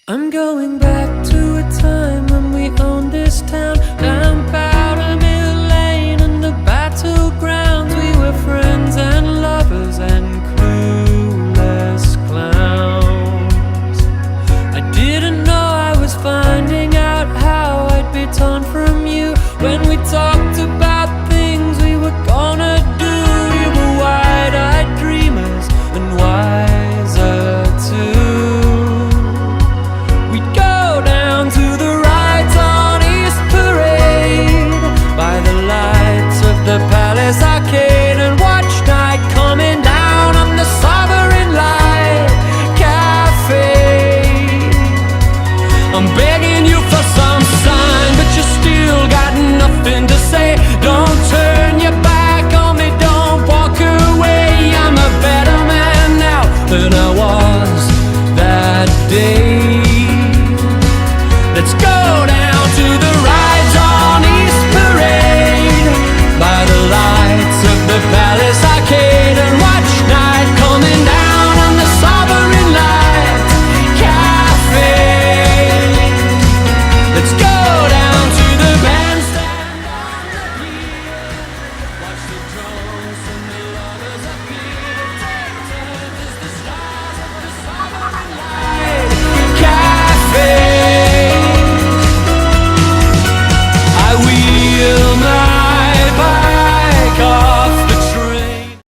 I'm going back to a time when we owned this town, down Powder Mill Lane and the battlegrounds. We were friends and lovers and clueless clowns. I didn't know I was finding out how I'd be torn from you when we talked about things we were gonna do. We were wide-eyed dreamers and wiser too. We'd go down to the rides on East Parade by the lights of the Palace Arcade and watch night coming down on the Sovereign Light Cafe. I'm begging you for some sign, but you still got nothing to say. Don't turn your back on me, don't walk away. I'm a better man now than I was that day.